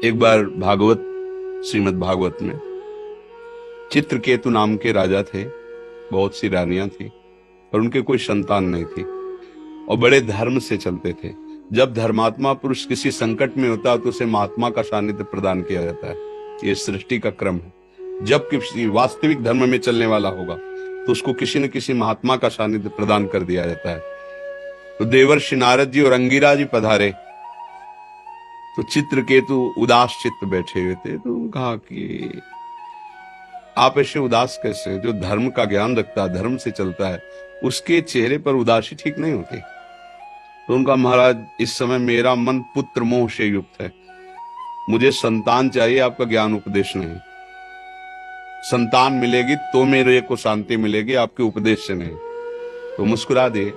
एक बार भागवत, श्रीमद् भागवत में चित्रकेतु नाम के राजा थे। बहुत सी रानियां थी और उनके कोई संतान नहीं थी और बड़े धर्म से चलते थे। जब धर्मात्मा पुरुष किसी संकट में होता है तो उसे महात्मा का सानिध्य प्रदान किया जाता है। ये सृष्टि का क्रम है। जब किसी वास्तविक धर्म में चलने वाला होगा तो उसको किसी न किसी महात्मा का सानिध्य प्रदान कर दिया जाता है। तो देवर्षि नारद जी और अंगिरा जी पधारे तो चित्रकेतु उदास चित्त बैठे हुए थे। तो कहा कि आप ऐसे उदास कैसे? जो धर्म का ज्ञान रखता है, धर्म से चलता है, उसके चेहरे पर उदासी ठीक नहीं होती। तो उनका महाराज, इस समय मेरा मन पुत्र मोह से युक्त है, मुझे संतान चाहिए, आपका ज्ञान उपदेश नहीं। संतान मिलेगी तो मेरे को शांति मिलेगी, आपके उपदेश से नहीं। तो मुस्कुरा दिए।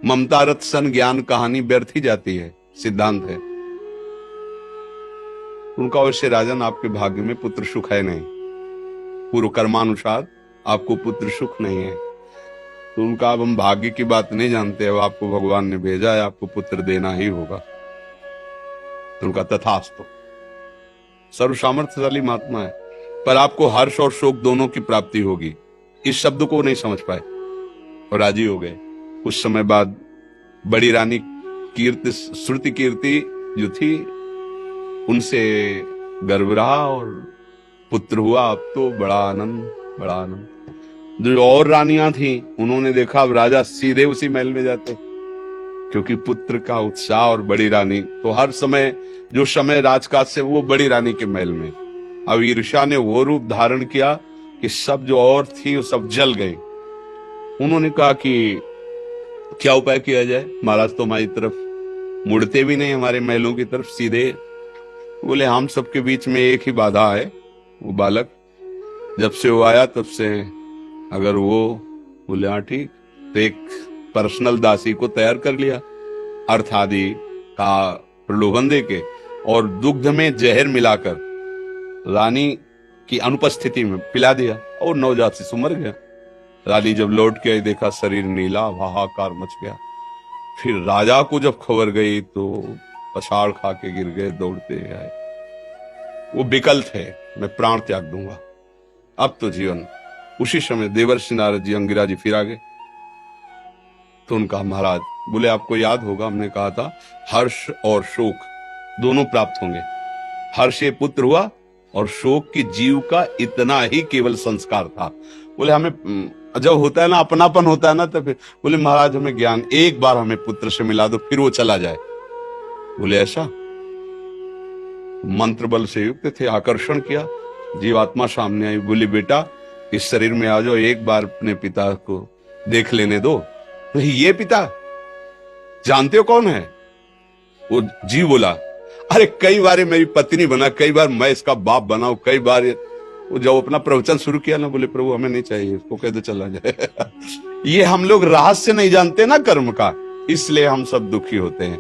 ममता रत सन ज्ञान कहानी व्यर्थ ही जाती है, सिद्धांत है उनका। वैसे राजन, आपके भाग्य में पुत्र सुख है नहीं, पूर्व कर्मानुसार आपको पुत्र सुख नहीं है। तो उनका, अब हम भाग्य की बात नहीं जानते, अब आपको भगवान ने भेजा है, आपको पुत्र देना ही होगा। तो उनका तथास्तु। सर्व सामर्थ्यशाली महात्मा है, पर आपको हर्ष और शोक दोनों की प्राप्ति होगी। इस शब्द को नहीं समझ पाए और राजी हो गए। कुछ समय बाद बड़ी रानी कीर्ति, श्रुति कीर्ति जो थी, उनसे गर्भ रहा और पुत्र हुआ। अब तो बड़ा आनंद, बड़ा आनंद। जो और रानियां थी उन्होंने देखा अब राजा सीधे उसी महल में जाते, क्योंकि पुत्र का उत्साह। और बड़ी रानी तो हर समय, जो समय राजकाज से, वो बड़ी रानी के महल में। अब ईर्ष्या ने वो रूप धारण किया कि सब जो और थी वो सब जल गई। उन्होंने कहा कि क्या उपाय किया जाए? महाराज तो हमारी तरफ मुड़ते भी नहीं, हमारे महलों की तरफ सीधे। बोले, हम सबके बीच में एक ही बाधा है, वो बालक। जब से वो आया तब से अगर वो, बोले हाँ ठीक, तो एक पर्सनल दासी को तैयार कर लिया, अर्थ आदि का प्रलोभन देके और दुग्ध में जहर मिलाकर रानी की अनुपस्थिति में पिला दिया और नवजात शिशु मर गया। रानी जब लौट के आई, देखा शरीर नीला, हाहाकार मच गया। फिर राजा को जब खबर गई तो पछाड़ खा के गिर गए, दौड़ते आए। वो विकल थे, मैं प्राण त्याग दूंगा, अब तो जीवन। उसी समय देवर्षि नारद जी, अंगिरा जी फिर आ गए। तो उनका, महाराज, बोले आपको याद होगा हमने कहा था हर्ष और शोक दोनों प्राप्त होंगे। हर्ष ये पुत्र हुआ और शोक की जीव का इतना ही केवल संस्कार था। बोले हमें जब होता है ना, अपनापन होता है ना, तो फिर बोले महाराज हमें ज्ञान एक बार हमें पुत्र से मिला दो, फिर वो चला जाए। बोले ऐसा? मंत्र बल से युक्त थे, आकर्षण किया, जीवात्मा सामने आई। बोली बेटा इस शरीर में आ जाओ, एक बार अपने पिता को देख लेने दो। तो ये पिता जानते हो कौन है? वो जीव बोला, अरे कई बार मेरी पत्नी बना, कई बार मैं इसका बाप बना, कई बार। वो जब अपना प्रवचन शुरू किया ना, बोले प्रभु हमें नहीं चाहिए, इसको कह दो चला जाए। ये हम लोग रहस्य नहीं जानते ना कर्म का, इसलिए हम सब दुखी होते हैं।